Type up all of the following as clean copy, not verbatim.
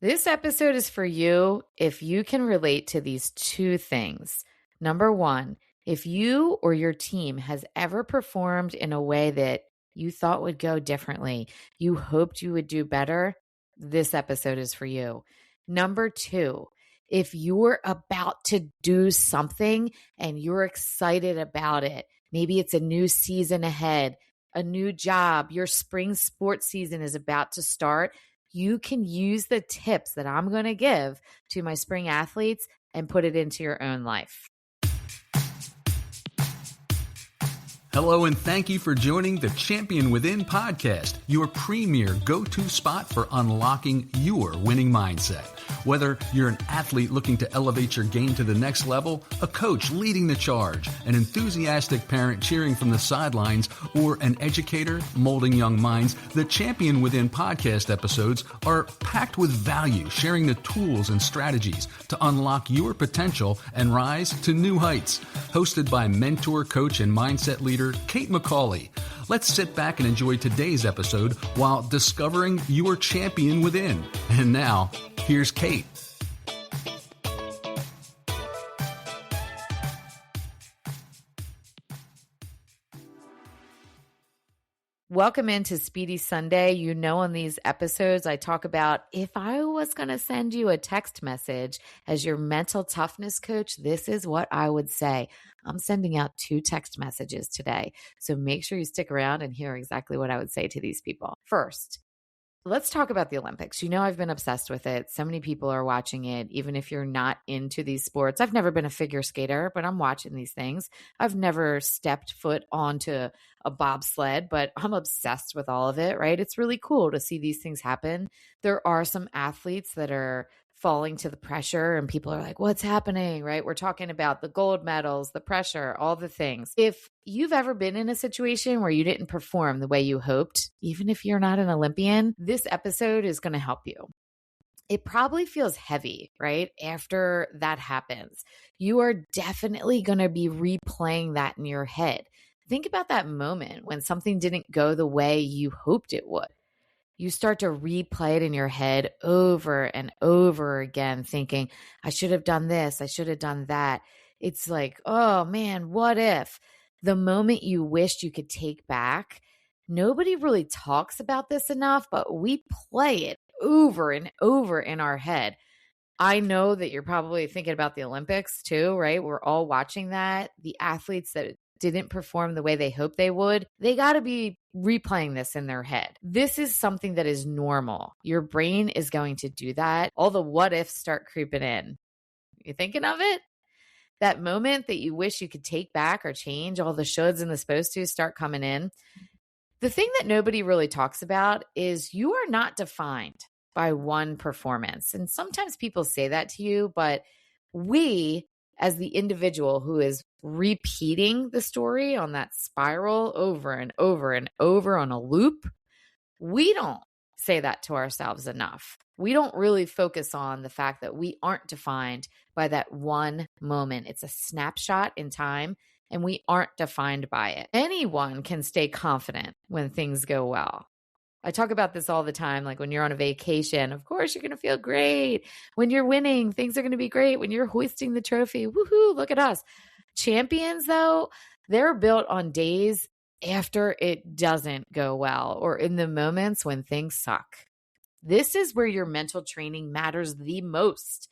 This episode is for you if you can relate to these two things. Number one, if you or your team has ever performed in a way that you thought would go differently, you hoped you would do better, this episode is for you. Number two, if you're about to do something and you're excited about it, maybe it's a new season ahead, a new job, your spring sports season is about to start, you can use the tips that I'm going to give to my spring athletes and put it into your own life. Hello, and thank you for joining the Champion Within podcast, your premier go-to spot for unlocking your winning mindset. Whether you're an athlete looking to elevate your game to the next level, a coach leading the charge, an enthusiastic parent cheering from the sidelines, or an educator molding young minds, the Champion Within podcast episodes are packed with value, sharing the tools and strategies to unlock your potential and rise to new heights. Hosted by mentor, coach, and mindset leader Kate McCauley. Let's sit back and enjoy today's episode while discovering your champion within. And now, here's Kate. Welcome into Speedy Sunday. You know, on these episodes, I talk about if I was going to send you a text message as your mental toughness coach, this is what I would say. I'm sending out 2 text messages today. So make sure you stick around and hear exactly what I would say to these people. First, let's talk about the Olympics. You know, I've been obsessed with it. So many people are watching it, even if you're not into these sports. I've never been a figure skater, but I'm watching these things. I've never stepped foot onto a bobsled, but I'm obsessed with all of it, right? It's really cool to see these things happen. There are some athletes that are falling to the pressure and people are like, what's happening, right? We're talking about the gold medals, the pressure, all the things. If you've ever been in a situation where you didn't perform the way you hoped, even if you're not an Olympian, this episode is going to help you. It probably feels heavy, right? After that happens, you are definitely going to be replaying that in your head. Think about that moment when something didn't go the way you hoped it would. You start to replay it in your head over and over again, thinking, I should have done this, I should have done that. It's like, oh man, what if? The moment you wished you could take back. Nobody really talks about this enough, but we play it over and over in our head. I know that you're probably thinking about the Olympics too, right? We're all watching that. The athletes that didn't perform the way they hoped they would, they got to be replaying this in their head. This is something that is normal. Your brain is going to do that. All the what ifs start creeping in. You thinking of it? That moment that you wish you could take back or change, all the shoulds and the supposed to start coming in. The thing that nobody really talks about is you are not defined by one performance. And sometimes people say that to you, but we, as the individual who is repeating the story on that spiral over and over and over on a loop, we don't say that to ourselves enough. We don't really focus on the fact that we aren't defined by that one moment. It's a snapshot in time, and we aren't defined by it. Anyone can stay confident when things go well. I talk about this all the time. Like when you're on a vacation, of course, you're going to feel great. When you're winning, things are going to be great. When you're hoisting the trophy, woohoo, look at us. Champions, though, they're built on days after it doesn't go well or in the moments when things suck. This is where your mental training matters the most.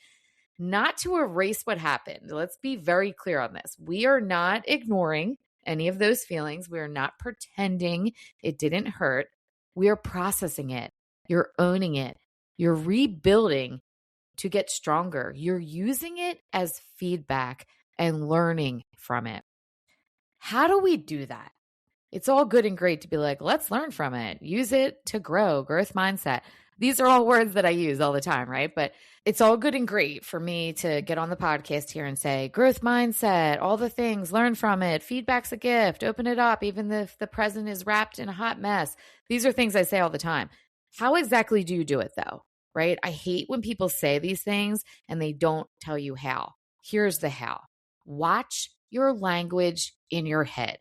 Not to erase what happened. Let's be very clear on this. We are not ignoring any of those feelings. We are not pretending it didn't hurt. We are processing it. You're owning it. You're rebuilding to get stronger. You're using it as feedback and learning from it. How do we do that? It's all good and great to be like, let's learn from it. Use it to grow, growth mindset. These are all words that I use all the time, right? But it's all good and great for me to get on the podcast here and say, growth mindset, all the things, learn from it. Feedback's a gift. Open it up, even if the present is wrapped in a hot mess. These are things I say all the time. How exactly do you do it though, right? I hate when people say these things and they don't tell you how. Here's the how. Watch your language in your head.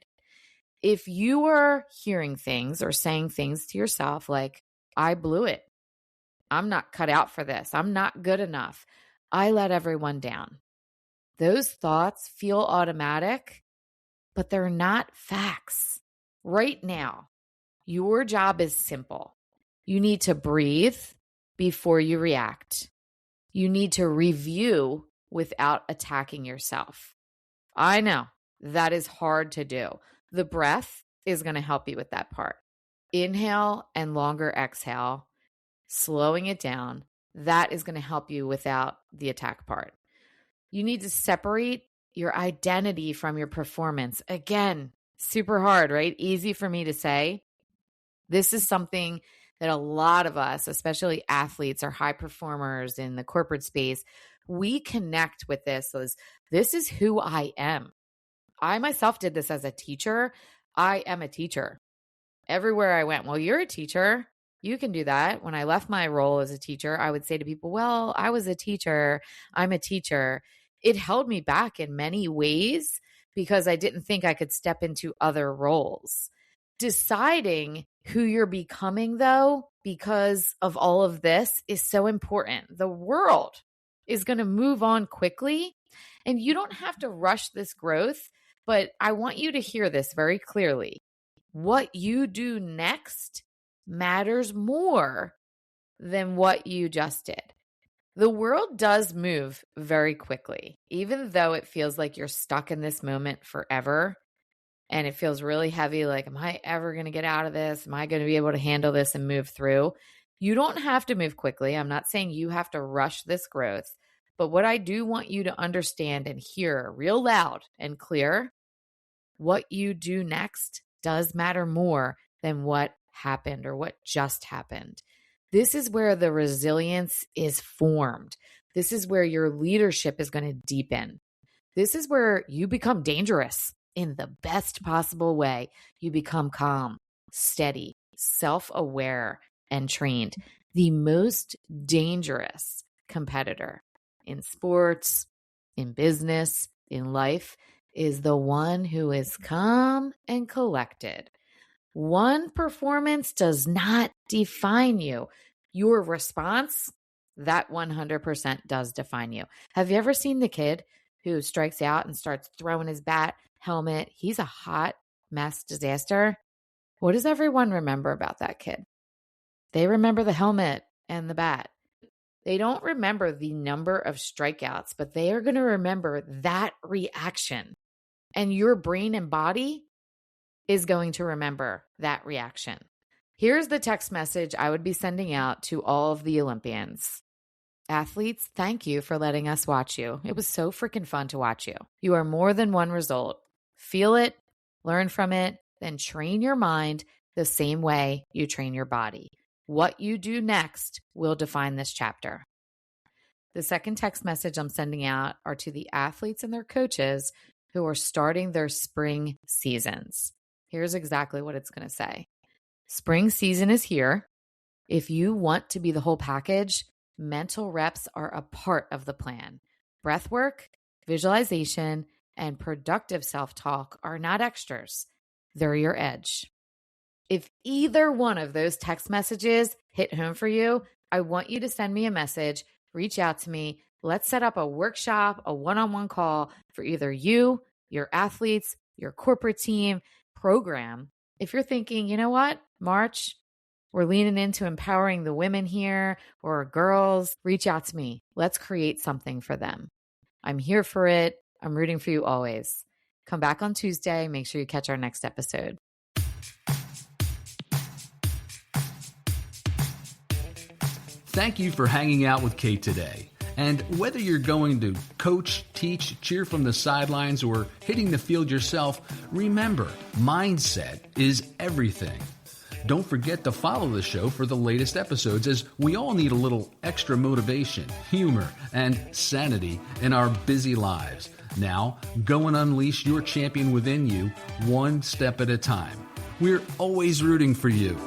If you are hearing things or saying things to yourself like, I blew it, I'm not cut out for this. I'm not good enough. I let everyone down. Those thoughts feel automatic, but they're not facts. Right now, your job is simple. You need to breathe before you react. You need to review without attacking yourself. I know that is hard to do. The breath is going to help you with that part. Inhale and longer exhale, slowing it down. That is going to help you without the attack part. You need to separate your identity from your performance. Again, super hard, right? Easy for me to say. This is something that a lot of us, especially athletes or high performers in the corporate space, we connect with this as this is who I am. I myself did this as a teacher. I am a teacher. Everywhere I went, well, you're a teacher. You can do that. When I left my role as a teacher, I would say to people, well, I was a teacher. I'm a teacher. It held me back in many ways because I didn't think I could step into other roles. Deciding who you're becoming, though, because of all of this is so important. The world is going to move on quickly, and you don't have to rush this growth, but I want you to hear this very clearly. What you do next matters more than what you just did. The world does move very quickly, even though it feels like you're stuck in this moment forever. And it feels really heavy, like, am I ever going to get out of this? Am I going to be able to handle this and move through? You don't have to move quickly. I'm not saying you have to rush this growth. But what I do want you to understand and hear real loud and clear, what you do next does matter more than what happened or what just happened. This is where the resilience is formed. This is where your leadership is going to deepen. This is where you become dangerous in the best possible way. You become calm, steady, self-aware, and trained. The most dangerous competitor in sports, in business, in life is the one who is calm and collected. One performance does not define you. Your response, that 100% does define you. Have you ever seen the kid who strikes out and starts throwing his bat, helmet? He's a hot mess disaster. What does everyone remember about that kid? They remember the helmet and the bat. They don't remember the number of strikeouts, but they are going to remember that reaction. And your brain and body is going to remember that reaction. Here's the text message I would be sending out to all of the Olympians. Athletes, thank you for letting us watch you. It was so freaking fun to watch you. You are more than one result. Feel it, learn from it, then train your mind the same way you train your body. What you do next will define this chapter. The second text message I'm sending out are to the athletes and their coaches who are starting their spring seasons. Here's exactly what it's going to say. Spring season is here. If you want to be the whole package, mental reps are a part of the plan. Breathwork, visualization, and productive self-talk are not extras. They're your edge. If either one of those text messages hit home for you, I want you to send me a message, reach out to me. Let's set up a workshop, a one-on-one call for either you, your athletes, your corporate team, program. If you're thinking, you know what, March, we're leaning into empowering the women here or girls, reach out to me. Let's create something for them. I'm here for it. I'm rooting for you always. Come back on Tuesday. Make sure you catch our next episode. Thank you for hanging out with Kate today. And whether you're going to coach, teach, cheer from the sidelines, or hitting the field yourself, remember, mindset is everything. Don't forget to follow the show for the latest episodes, as we all need a little extra motivation, humor, and sanity in our busy lives. Now, go and unleash your champion within you, one step at a time. We're always rooting for you.